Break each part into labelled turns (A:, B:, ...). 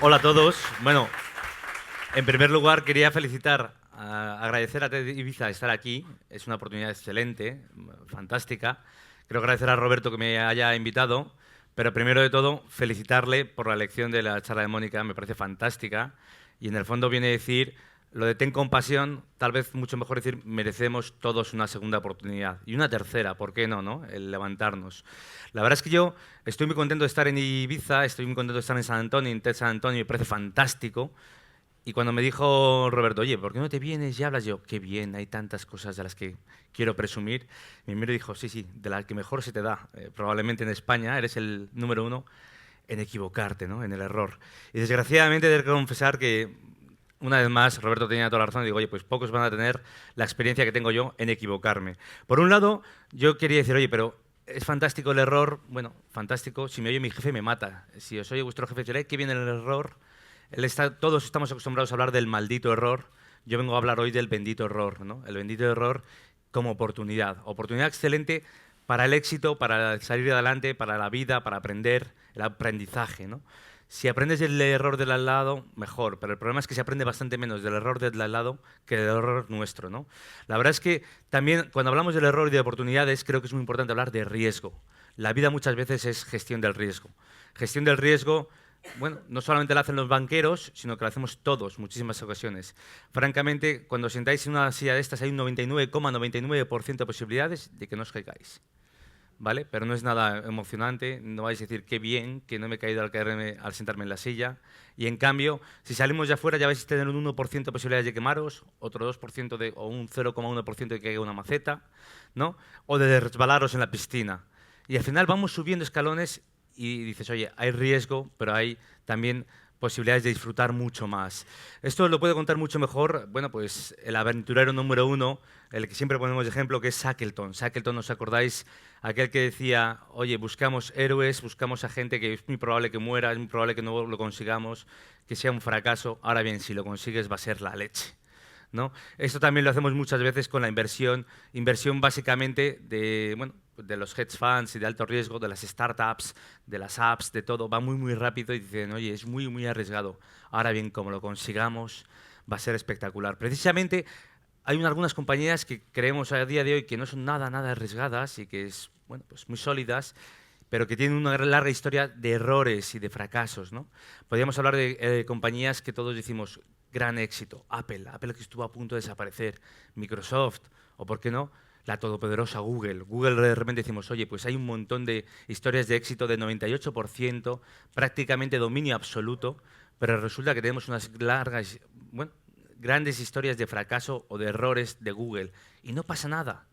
A: Hola a todos. Bueno, en primer lugar quería agradecer a TED Ibiza estar aquí. Es una oportunidad excelente, fantástica. Quiero agradecer a Roberto que me haya invitado, pero primero de todo felicitarle por la elección de la charla de Mónica, me parece fantástica. Y en el fondo viene a decir lo de ten compasión, tal vez mucho mejor decir merecemos todos una segunda oportunidad. Y una tercera, ¿por qué no? El levantarnos. La verdad es que yo estoy muy contento de estar en Ibiza, estoy muy contento de estar en San Antonio, en TED San Antonio, me parece fantástico. Y cuando me dijo Roberto, oye, ¿por qué no te vienes y hablas? Yo, qué bien, hay tantas cosas de las que quiero presumir. Y me dijo, sí, sí, de las que mejor se te da. Probablemente en España eres el número uno en equivocarte, ¿no? En el error. Y desgraciadamente tengo que confesar que, una vez más, Roberto tenía toda la razón. Y digo, oye, pues pocos van a tener la experiencia que tengo yo en equivocarme. Por un lado, yo quería decir, oye, pero es fantástico el error. Bueno, fantástico. Si me oye mi jefe, me mata. Si os oye vuestro jefe, diré, ¿qué viene el error? Todos estamos acostumbrados a hablar del maldito error. Yo vengo a hablar hoy del bendito error, ¿no? El bendito error como oportunidad. Oportunidad excelente para el éxito, para salir adelante, para la vida, para aprender, el aprendizaje, ¿no? Si aprendes del error del al lado, mejor, pero el problema es que se aprende bastante menos del error del al lado que del error nuestro, ¿no? La verdad es que también cuando hablamos del error y de oportunidades, creo que es muy importante hablar de riesgo. La vida muchas veces es gestión del riesgo. Gestión del riesgo, bueno, no solamente la hacen los banqueros, sino que la hacemos todos, muchísimas ocasiones. Francamente, cuando os sentáis en una silla de estas, hay un 99,99% de posibilidades de que no os caigáis. ¿Vale? Pero no es nada emocionante, no vais a decir qué bien que no me he caído al sentarme en la silla. Y en cambio, si salimos ya afuera, ya vais a tener un 1% de posibilidades de quemaros, otro 2% o un 0,1% de que caiga una maceta, ¿no? O de resbalaros en la piscina. Y al final vamos subiendo escalones y dices, oye, hay riesgo, pero hay también posibilidades de disfrutar mucho más. Esto lo puede contar mucho mejor, bueno, pues el aventurero número uno, el que siempre ponemos de ejemplo, que es Shackleton. Shackleton, ¿os acordáis? Aquel que decía, oye, buscamos héroes, buscamos a gente que es muy probable que muera, es muy probable que no lo consigamos, que sea un fracaso. Ahora bien, si lo consigues va a ser la leche, ¿no? Esto también lo hacemos muchas veces con la inversión básicamente de, bueno, de los hedge funds y de alto riesgo, de las startups, de las apps, de todo, va muy, muy rápido y dicen, oye, es muy, muy arriesgado. Ahora bien, como lo consigamos, va a ser espectacular. Precisamente hay algunas compañías que creemos a día de hoy que no son nada, nada arriesgadas y que es, bueno, pues muy sólidas, pero que tienen una larga historia de errores y de fracasos, ¿no? Podríamos hablar de compañías que todos decimos gran éxito. Apple que estuvo a punto de desaparecer, Microsoft, o por qué no, la todopoderosa Google. Google de repente decimos, oye, pues hay un montón de historias de éxito de 98%, prácticamente dominio absoluto, pero resulta que tenemos unas largas, bueno, grandes historias de fracaso o de errores de Google y no pasa nada.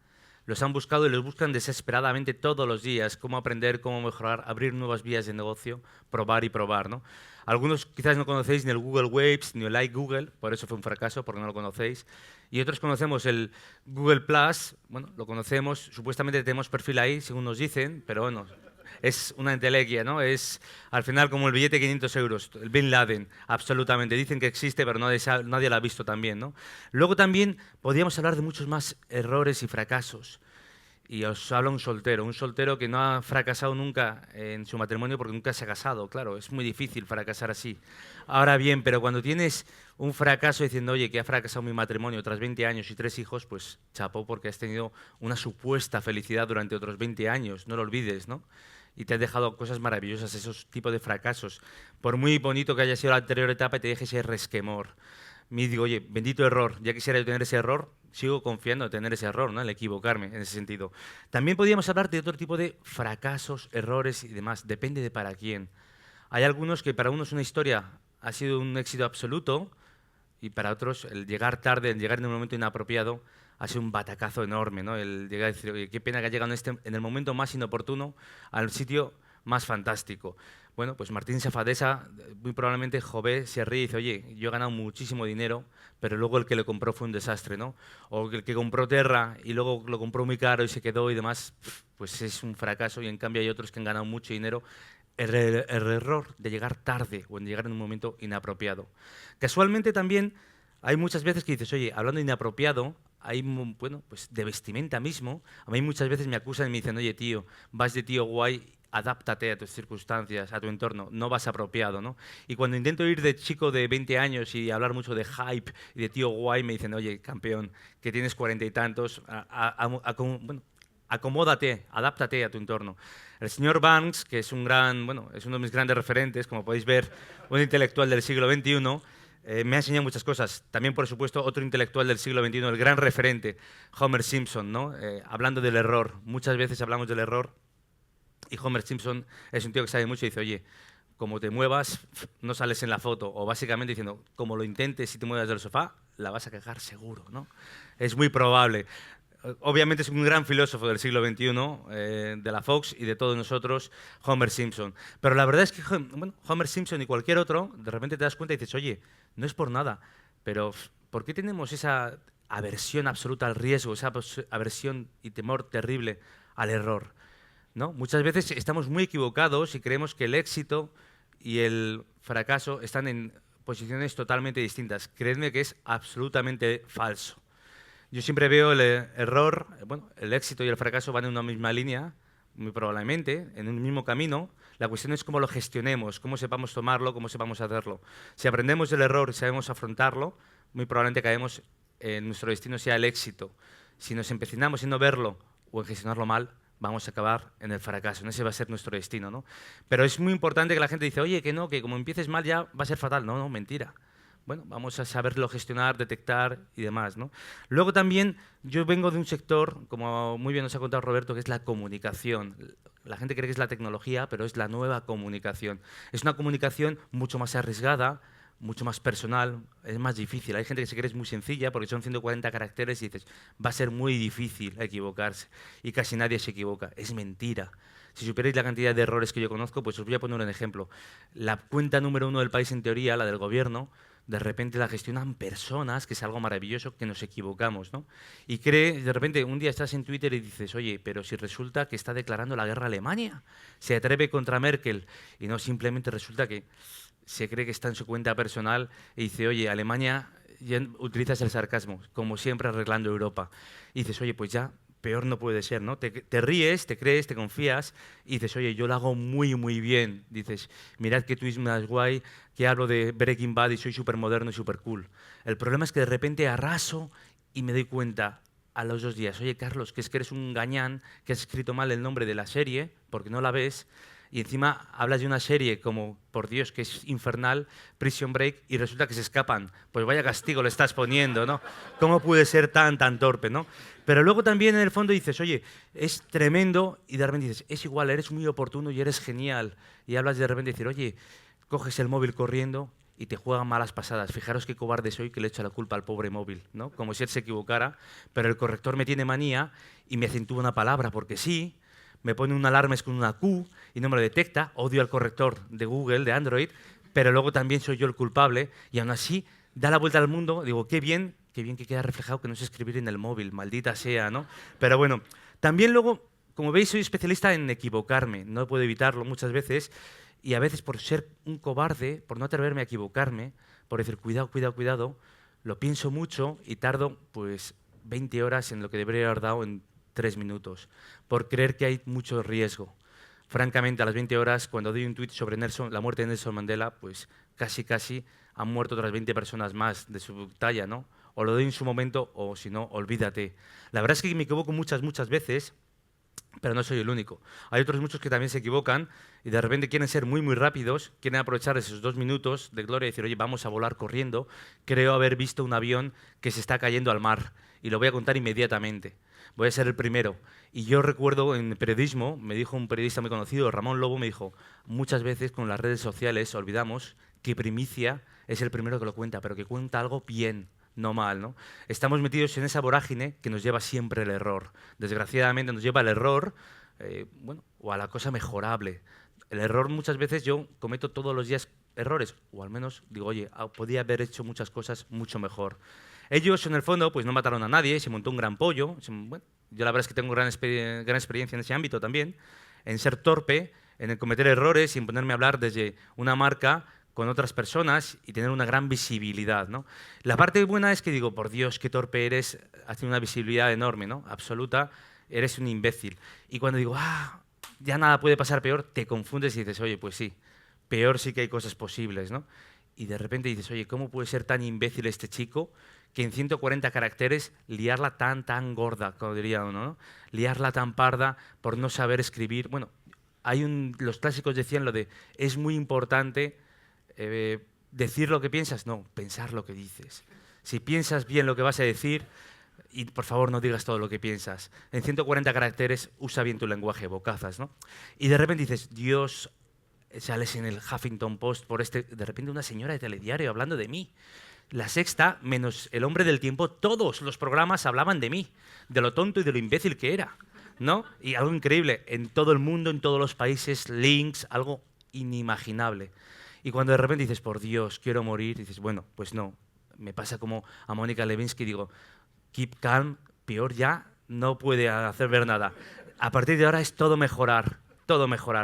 A: Los han buscado y los buscan desesperadamente todos los días, cómo aprender, cómo mejorar, abrir nuevas vías de negocio, probar y probar, ¿no? Algunos quizás no conocéis ni el Google Waves ni el iGoogle, por eso fue un fracaso, porque no lo conocéis. Y otros conocemos el Google Plus, bueno, lo conocemos, supuestamente tenemos perfil ahí, según nos dicen, pero bueno, es una entelequia, ¿no? Es al final como el billete de 500 euros, el Bin Laden, absolutamente. Dicen que existe, pero nadie lo ha visto también, ¿no? Luego también podríamos hablar de muchos más errores y fracasos. Y os habla un soltero que no ha fracasado nunca en su matrimonio porque nunca se ha casado. Claro, es muy difícil fracasar así. Ahora bien, pero cuando tienes un fracaso diciendo, oye, que ha fracasado mi matrimonio tras 20 años y 3 hijos, pues chapó porque has tenido una supuesta felicidad durante otros 20 años, no lo olvides, ¿no? Y te has dejado cosas maravillosas, esos tipos de fracasos. Por muy bonito que haya sido la anterior etapa, te deje ese resquemor. Me digo, oye, bendito error, ya quisiera yo tener ese error, sigo confiando en tener ese error, ¿no? El equivocarme en ese sentido. También podríamos hablar de otro tipo de fracasos, errores y demás, depende de para quién. Hay algunos que para unos una historia ha sido un éxito absoluto y para otros el llegar tarde, el llegar en un momento inapropiado ha sido un batacazo enorme, ¿no? El llegar a decir, oye, qué pena que ha llegado en el momento más inoportuno al sitio más fantástico. Bueno, pues Martín Safadesa, muy probablemente Jové se ríe y dice, oye, yo he ganado muchísimo dinero, pero luego el que lo compró fue un desastre, ¿no? O el que compró Terra y luego lo compró muy caro y se quedó y demás, pues es un fracaso. Y en cambio hay otros que han ganado mucho dinero. El error de llegar tarde o en llegar en un momento inapropiado. Casualmente también hay muchas veces que dices, oye, hablando de inapropiado, hay, bueno, pues de vestimenta mismo, a mí muchas veces me acusan y me dicen, oye, tío, vas de tío guay adáptate a tus circunstancias, a tu entorno, no vas apropiado, ¿no? Y cuando intento ir de chico de 20 años y hablar mucho de hype y de tío guay, me dicen, oye, campeón, que tienes 40 y tantos, bueno, acomódate, adáptate a tu entorno. El señor Banks, que es es uno de mis grandes referentes, como podéis ver, un intelectual del siglo XXI, me ha enseñado muchas cosas. También, por supuesto, otro intelectual del siglo XXI, el gran referente, Homer Simpson, ¿no? Hablando del error. Muchas veces hablamos del error y Homer Simpson es un tío que sabe mucho y dice, oye, como te muevas, no sales en la foto. O básicamente diciendo, como lo intentes y te muevas del sofá, la vas a cagar seguro, ¿no? Es muy probable. Obviamente es un gran filósofo del siglo XXI, de la Fox y de todos nosotros, Homer Simpson. Pero la verdad es que bueno, Homer Simpson y cualquier otro, de repente te das cuenta y dices, oye, no es por nada, pero ¿por qué tenemos esa aversión absoluta al riesgo, esa aversión y temor terrible al error? ¿No? Muchas veces estamos muy equivocados y creemos que el éxito y el fracaso están en posiciones totalmente distintas. Creedme que es absolutamente falso. Yo siempre veo el error, bueno, el éxito y el fracaso van en una misma línea, muy probablemente, en un mismo camino. La cuestión es cómo lo gestionemos, cómo sepamos tomarlo, cómo sepamos hacerlo. Si aprendemos del error y sabemos afrontarlo, muy probablemente caemos en nuestro destino sea el éxito. Si nos empecinamos en no verlo o en gestionarlo mal, vamos a acabar en el fracaso. Ese va a ser nuestro destino, ¿no? Pero es muy importante que la gente dice, oye, que no, que como empieces mal ya va a ser fatal. No, no, mentira. Bueno, vamos a saberlo gestionar, detectar y demás, ¿no? Luego también yo vengo de un sector, como muy bien nos ha contado Roberto, que es la comunicación. La gente cree que es la tecnología, pero es la nueva comunicación. Es una comunicación mucho más arriesgada, mucho más personal, es más difícil. Hay gente que se cree que es muy sencilla porque son 140 caracteres y dices, va a ser muy difícil equivocarse. Y casi nadie se equivoca. Es mentira. Si supierais la cantidad de errores que yo conozco, pues os voy a poner un ejemplo. La cuenta número 1 del país, en teoría, la del gobierno, de repente la gestionan personas, que es algo maravilloso, que nos equivocamos, ¿no? Y de repente, un día estás en Twitter y dices, oye, pero si resulta que está declarando la guerra a Alemania, se atreve contra Merkel, y no simplemente resulta que se cree que está en su cuenta personal y dice, oye, Alemania, ya utilizas el sarcasmo, como siempre arreglando Europa. Y dices, oye, pues ya, peor no puede ser, ¿no? Te ríes, te crees, te confías y dices, oye, yo lo hago muy, muy bien. Dices, mirad que tweets más guay, que hablo de Breaking Bad y soy súper moderno y súper cool. El problema es que de repente arraso y me doy cuenta a los 2 días, oye, Carlos, que es que eres un gañán, que has escrito mal el nombre de la serie, porque no la ves, y encima hablas de una serie como, por Dios, que es infernal, Prison Break, y resulta que se escapan. Pues vaya castigo le estás poniendo, ¿no? ¿Cómo pude ser tan torpe, ¿no? Pero luego también en el fondo dices, oye, es tremendo, y de repente dices, es igual, eres muy oportuno y eres genial. Y hablas de repente y dices, oye, coges el móvil corriendo y te juegan malas pasadas. Fijaros qué cobarde soy que le echo la culpa al pobre móvil, ¿no? Como si él se equivocara, pero el corrector me tiene manía y me acentúa una palabra porque sí, me pone un alarmes con una Q y no me lo detecta, odio al corrector de Google, de Android, pero luego también soy yo el culpable y aún así da la vuelta al mundo, digo, qué bien que queda reflejado que no sé escribir en el móvil, maldita sea, ¿no? Pero bueno, también luego, como veis, soy especialista en equivocarme, no puedo evitarlo muchas veces y a veces por ser un cobarde, por no atreverme a equivocarme, por decir, cuidado, cuidado, cuidado, lo pienso mucho y tardo pues 20 horas en lo que debería haber dado en 3 minutos, por creer que hay mucho riesgo. Francamente, a las 20 horas, cuando doy un tuit sobre la muerte de Nelson Mandela, pues casi han muerto otras 20 personas más de su talla, ¿no? O lo doy en su momento, o si no, olvídate. La verdad es que me equivoco muchas veces, pero no soy el único. Hay otros muchos que también se equivocan y de repente quieren ser muy rápidos, quieren aprovechar esos 2 minutos de gloria y decir, oye, vamos a volar corriendo. Creo haber visto un avión que se está cayendo al mar y lo voy a contar inmediatamente. Voy a ser el primero. Y yo recuerdo en periodismo, me dijo un periodista muy conocido, Ramón Lobo, me dijo, muchas veces con las redes sociales olvidamos que primicia es el primero que lo cuenta, pero que cuenta algo bien, no mal, ¿no? Estamos metidos en esa vorágine que nos lleva siempre el error. Desgraciadamente nos lleva al error, bueno, o a la cosa mejorable. El error muchas veces yo cometo todos los días errores, o al menos digo, oye, podía haber hecho muchas cosas mucho mejor. Ellos, en el fondo, pues no mataron a nadie, se montó un gran pollo. Bueno, yo la verdad es que tengo gran experiencia en ese ámbito también, en ser torpe, en el cometer errores y en ponerme a hablar desde una marca con otras personas y tener una gran visibilidad, ¿no? La parte buena es que digo, por Dios, qué torpe eres, has tenido una visibilidad enorme, ¿no? Absoluta, eres un imbécil. Y cuando digo, ya nada puede pasar peor, te confundes y dices, oye, pues sí, peor sí que hay cosas posibles, ¿no? Y de repente dices, oye, ¿cómo puede ser tan imbécil este chico que en 140 caracteres liarla tan gorda, como diría uno, ¿no? Liarla tan parda por no saber escribir? Bueno, los clásicos decían lo de, es muy importante decir lo que piensas, no, pensar lo que dices. Si piensas bien lo que vas a decir, y por favor no digas todo lo que piensas. En 140 caracteres usa bien tu lenguaje, bocazas, ¿no? Y de repente dices, Dios, sales en el Huffington Post por de repente una señora de telediario hablando de mí. La Sexta, menos El Hombre del Tiempo, todos los programas hablaban de mí, de lo tonto y de lo imbécil que era, ¿no? Y algo increíble, en todo el mundo, en todos los países, links, algo inimaginable. Y cuando de repente dices, por Dios, quiero morir, dices, bueno, pues no. Me pasa como a Mónica Lewinsky, digo, keep calm, peor ya, no puede hacer ver nada. A partir de ahora es todo mejorar,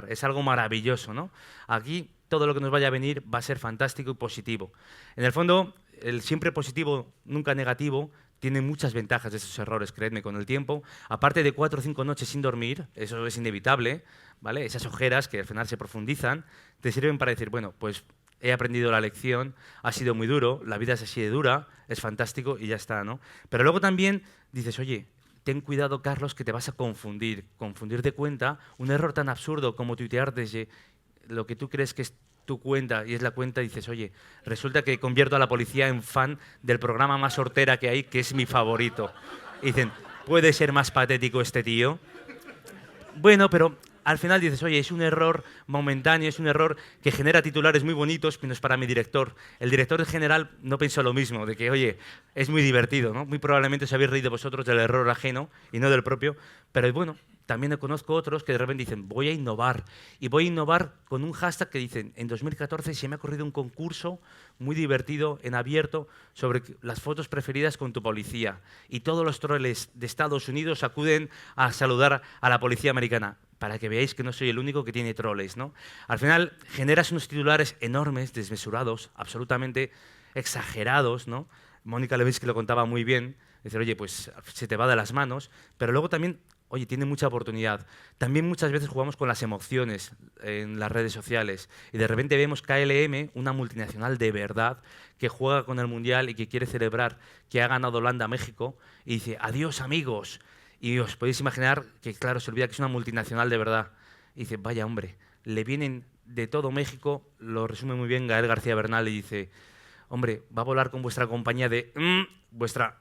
A: es algo maravilloso, ¿no? Aquí todo lo que nos vaya a venir va a ser fantástico y positivo. En el fondo, el siempre positivo, nunca negativo, tiene muchas ventajas de esos errores, creedme, con el tiempo. Aparte de 4 o 5 noches sin dormir, eso es inevitable, ¿vale? Esas ojeras que al final se profundizan, te sirven para decir, bueno, pues he aprendido la lección, ha sido muy duro, la vida es así de dura, es fantástico y ya está, ¿no? Pero luego también dices, oye, ten cuidado, Carlos, que te vas a confundir de cuenta, un error tan absurdo como tuitear desde lo que tú crees que es tu cuenta y es la cuenta, dices, oye, resulta que convierto a la policía en fan del programa más hortera que hay, que es mi favorito. Y dicen, ¿puede ser más patético este tío? Bueno, pero al final dices, oye, es un error momentáneo, es un error que genera titulares muy bonitos, pero no es para mi director. El director general no pensó lo mismo, de que, oye, es muy divertido, ¿no? Muy probablemente os habéis reído vosotros del error ajeno y no del propio, pero bueno, también conozco otros que de repente dicen, voy a innovar. Y voy a innovar con un hashtag que dicen, en 2014 se me ha corrido un concurso muy divertido, en abierto, sobre las fotos preferidas con tu policía. Y todos los troles de Estados Unidos acuden a saludar a la policía americana, para que veáis que no soy el único que tiene troles, ¿no? Al final generas unos titulares enormes, desmesurados, absolutamente exagerados, ¿no? Mónica Lewinsky lo contaba muy bien, decir, oye, pues se te va de las manos, pero luego también, oye, tiene mucha oportunidad. También muchas veces jugamos con las emociones en las redes sociales y de repente vemos KLM, una multinacional de verdad, que juega con el Mundial y que quiere celebrar que ha ganado Holanda a México y dice, adiós amigos. Y os podéis imaginar que, claro, se olvida que es una multinacional de verdad. Y dice, vaya hombre, le vienen de todo México, lo resume muy bien Gael García Bernal y dice, hombre, va a volar con vuestra compañía de vuestra.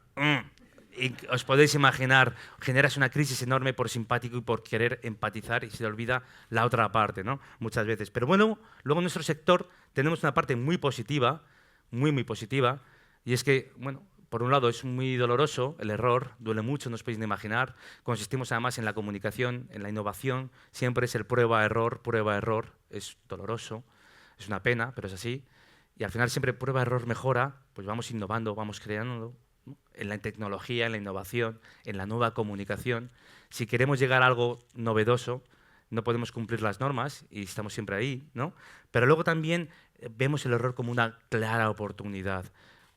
A: Y os podéis imaginar, generas una crisis enorme por simpático y por querer empatizar y se olvida la otra parte, ¿no? Muchas veces. Pero bueno, luego en nuestro sector tenemos una parte muy positiva, muy positiva, y es que, bueno, por un lado es muy doloroso el error, duele mucho, no os podéis ni imaginar. Consistimos además en la comunicación, en la innovación, siempre es el prueba-error, es doloroso, es una pena, pero es así. Y al final siempre prueba, error, mejora, pues vamos innovando, vamos creando, ¿no? En la tecnología, en la innovación, en la nueva comunicación. Si queremos llegar a algo novedoso, no podemos cumplir las normas y estamos siempre ahí, ¿no? Pero luego también vemos el error como una clara oportunidad.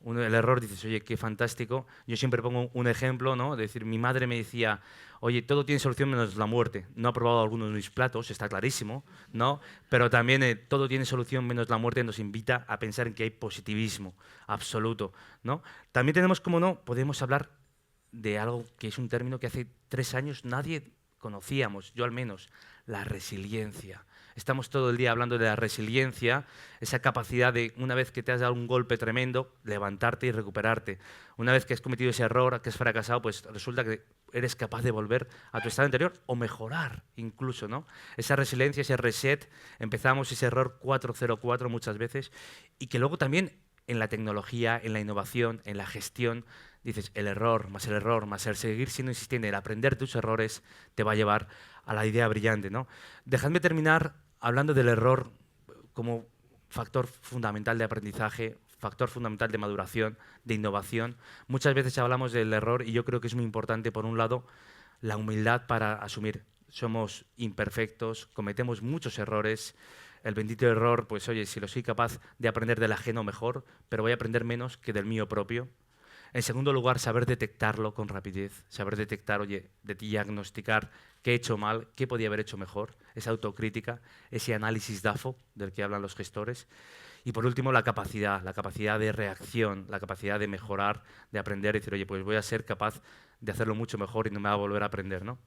A: El error dices, oye, qué fantástico. Yo siempre pongo un ejemplo, ¿no? De decir, mi madre me decía, oye, todo tiene solución menos la muerte. No ha probado algunos de mis platos, está clarísimo, ¿no? Pero también todo tiene solución menos la muerte nos invita a pensar en que hay positivismo absoluto, ¿no? También tenemos, como no, podemos hablar de algo que es un término que hace 3 años nadie conocíamos, yo al menos, la resiliencia. Estamos todo el día hablando de la resiliencia, esa capacidad de, una vez que te has dado un golpe tremendo, levantarte y recuperarte. Una vez que has cometido ese error, que has fracasado, pues resulta que eres capaz de volver a tu estado anterior o mejorar incluso, ¿no? Esa resiliencia, ese reset, empezamos ese error 404 muchas veces y que luego también en la tecnología, en la innovación, en la gestión, dices, el error, más el seguir siendo insistente, el aprender tus errores, te va a llevar a la idea brillante, ¿no? Dejadme terminar hablando del error como factor fundamental de aprendizaje, factor fundamental de maduración, de innovación. Muchas veces hablamos del error y yo creo que es muy importante, por un lado, la humildad para asumir. Somos imperfectos, cometemos muchos errores. El bendito error, pues oye, si lo soy capaz de aprender del ajeno mejor, pero voy a aprender menos que del mío propio. En segundo lugar, saber detectarlo con rapidez, saber detectar, oye, diagnosticar qué he hecho mal, qué podía haber hecho mejor, esa autocrítica, ese análisis DAFO del que hablan los gestores. Y por último, la capacidad de reacción, la capacidad de mejorar, de aprender y decir, oye, pues voy a ser capaz de hacerlo mucho mejor y no me va a volver a aprender, ¿no?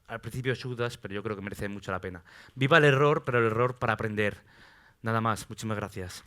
A: Al principio sudas, pero yo creo que merece mucho la pena. Viva el error, pero el error para aprender. Nada más, muchísimas gracias.